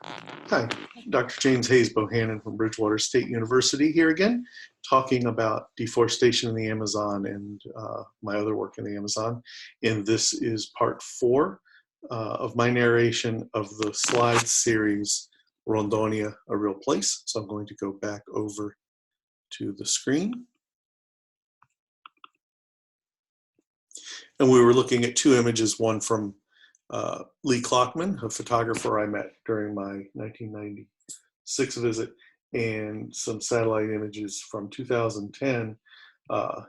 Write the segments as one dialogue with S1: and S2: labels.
S1: Hi, Dr. James Hayes-Bohanan from Bridgewater State University here again, talking about deforestation in the Amazon and my other work in the Amazon. And this is part 4 of my narration of the slide series, Rondonia, A Real Place. So I'm going to go back over to the screen. And we were looking at 2 images, one from Lee Klockman, a photographer I met during my 1996 visit, and some satellite images from 2010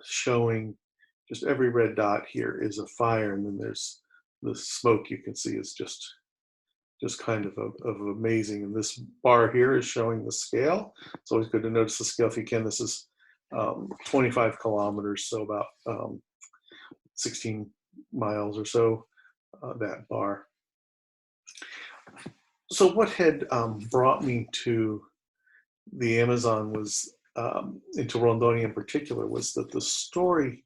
S1: showing just every red dot here is a fire, and then there's the smoke you can see is just kind of amazing. And this bar here is showing the scale. It's always good to notice the scale if you can. This is 25 kilometers, so about 16 miles or so, that bar. So what had brought me to the Amazon was, into Rondonia in particular, was that the story,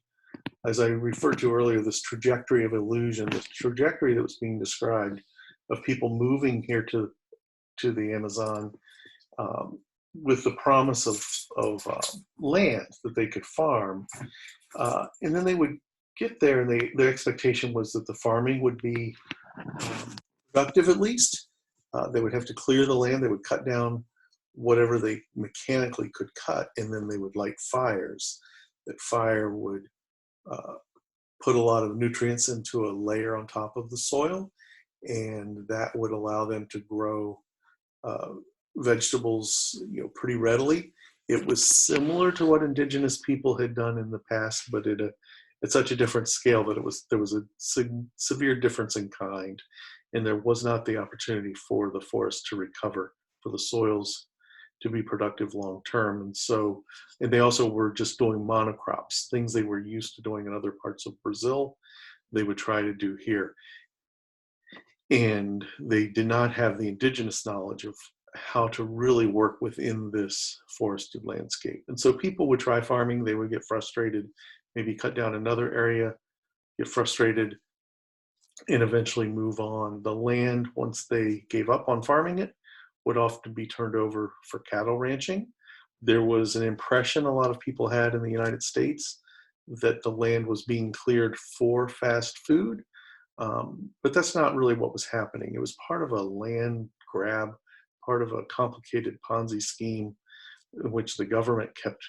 S1: as I referred to earlier, this trajectory of illusion, this trajectory that was being described of people moving here to the Amazon with the promise of land that they could farm. And then they would get there, and their expectation was that the farming would be productive at least. They would have to clear the land. They would cut down whatever they mechanically could cut, and then they would light fires. That fire would put a lot of nutrients into a layer on top of the soil, and that would allow them to grow vegetables, pretty readily. It was similar to what indigenous people had done in the past, but at such a different scale that there was a severe difference in kind, and there was not the opportunity for the forest to recover, for the soils to be productive long term. And they also were just doing monocrops, things they were used to doing in other parts of Brazil, they would try to do here. And they did not have the indigenous knowledge of how to really work within this forested landscape. And so people would try farming, they would get frustrated, maybe cut down another area, get frustrated, and eventually move on. The land, once they gave up on farming it, would often be turned over for cattle ranching. There was an impression a lot of people had in the United States that the land was being cleared for fast food, but that's not really what was happening. It was part of a land grab, part of a complicated Ponzi scheme in which the government kept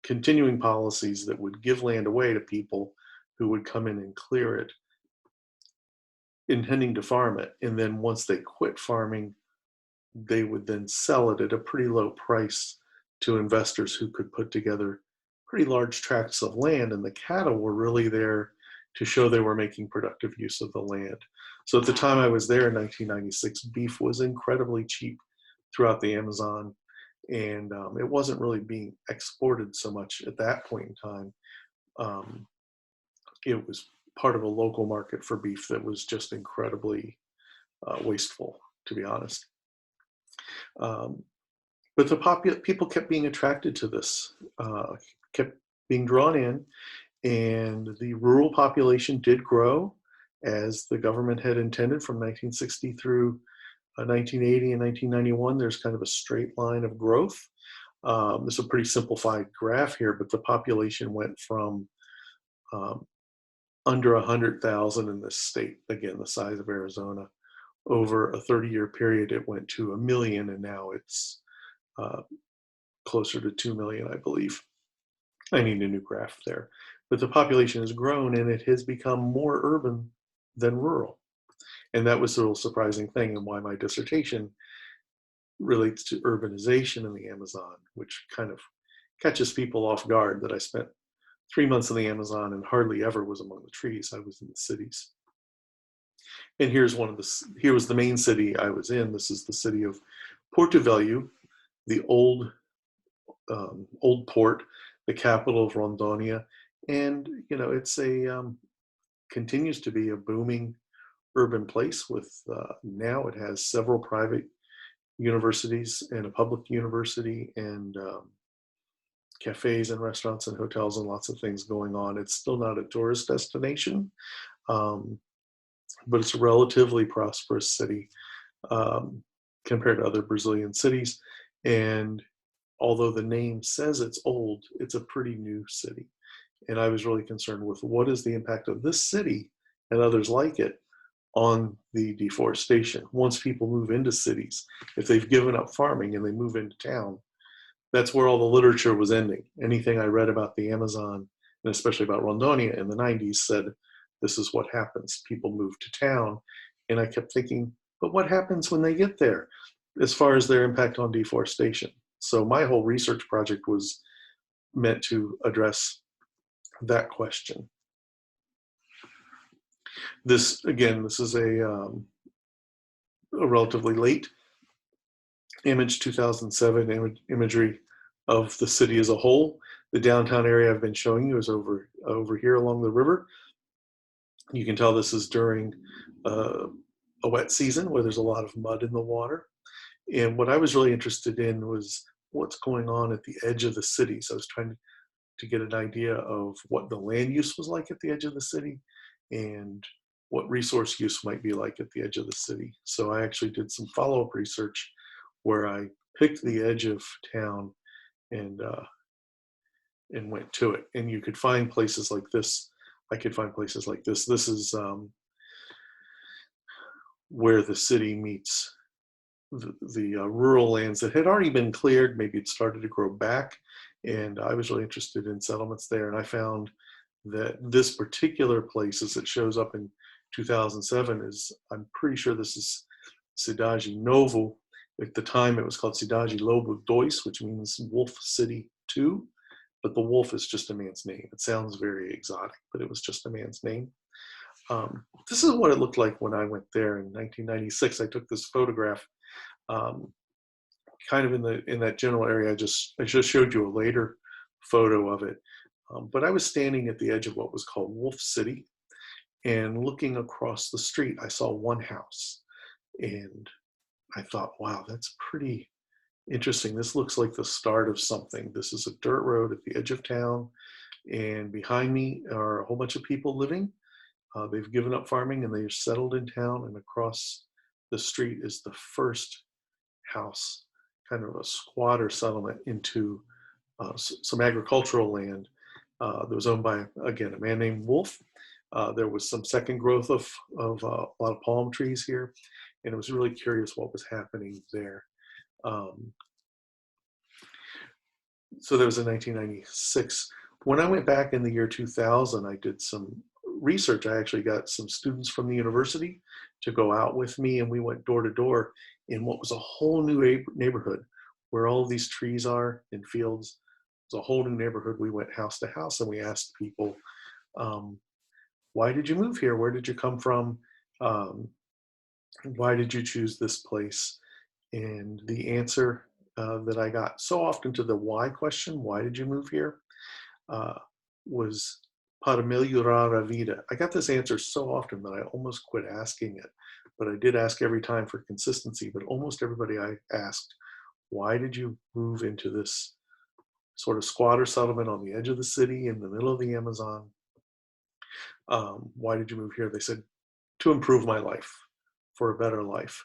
S1: continuing policies that would give land away to people who would come in and clear it, intending to farm it. And then once they quit farming, they would then sell it at a pretty low price to investors who could put together pretty large tracts of land. And the cattle were really there to show they were making productive use of the land. So at the time I was there in 1996, beef was incredibly cheap throughout the Amazon, and it wasn't really being exported so much at that point in time. It was part of a local market for beef that was just incredibly wasteful, to be honest. But the people kept being attracted to this, kept being drawn in, and the rural population did grow as the government had intended from 1960 through 1980 and 1991. There's kind of a straight line of growth. This is a pretty simplified graph here, but the population went from under 100,000 in this state, again, the size of Arizona. Over a 30-year period, it went to 1 million, and now it's closer to 2 million, I believe. I need a new graph there. But the population has grown, and it has become more urban than rural. And that was the real surprising thing, and why my dissertation relates to urbanization in the Amazon, which kind of catches people off guard, that I spent 3 months in the Amazon and hardly ever was among the trees. I was in the cities. And here was the main city I was in. This is the city of Porto Velho, the old port, the capital of Rondonia. And, it's continues to be a booming urban place with, now it has several private universities and a public university, and cafes and restaurants and hotels and lots of things going on. It's still not a tourist destination, but it's a relatively prosperous city. compared to other Brazilian cities. And although the name says it's old, it's a pretty new city. And I was really concerned with what is the impact of this city and others like it on the deforestation. Once people move into cities, if they've given up farming and they move into town, that's where all the literature was ending. Anything I read about the Amazon, and especially about Rondonia in the 90s, said this is what happens. People move to town. And I kept thinking, but what happens when they get there as far as their impact on deforestation? So my whole research project was meant to address that question. This, again, this is a relatively late image, 2007 imagery of the city as a whole. The downtown area I've been showing you is over here along the river. You can tell this is during a wet season where there's a lot of mud in the water. And what I was really interested in was what's going on at the edge of the city. So I was trying to get an idea of what the land use was like at the edge of the city and what resource use might be like at the edge of the city. So I actually did some follow-up research where I picked the edge of town and went to it. And you could find places like this. I could find places like this. This is where the city meets the rural lands that had already been cleared. Maybe it started to grow back. And I was really interested in settlements there. And I found that this particular place, as it shows up in 2007, is, I'm pretty sure this is Cidade Novo. At the time, it was called Cidade Lobo Dois, which means Wolf City 2. But the wolf is just a man's name. It sounds very exotic, but it was just a man's name. This is what it looked like when I went there in 1996. I took this photograph kind of in that general area. I just showed you a later photo of it. But I was standing at the edge of what was called Wolf City, and looking across the street, I saw one house. And I thought, wow, that's pretty interesting. This looks like the start of something. This is a dirt road at the edge of town, and behind me are a whole bunch of people living. They've given up farming and they've settled in town, and across the street is the first house, kind of a squatter settlement into some agricultural land that was owned by, again, a man named Wolf. There was some second growth of a lot of palm trees here, and it was really curious what was happening there. So that was in 1996. When I went back in the year 2000, I did some research. I actually got some students from the university to go out with me, and we went door to door in what was a whole new neighborhood where all these trees are in fields. It's a whole new neighborhood. We went house to house and we asked people, why did you move here? Where did you come from? Why did you choose this place? And the answer that I got so often to the why question, why did you move here, was para melhorar a vida. I got this answer so often that I almost quit asking it, but I did ask every time for consistency. But almost everybody I asked, why did you move into this sort of squatter settlement on the edge of the city in the middle of the Amazon? Why did you move here? They said, to improve my life, for a better life.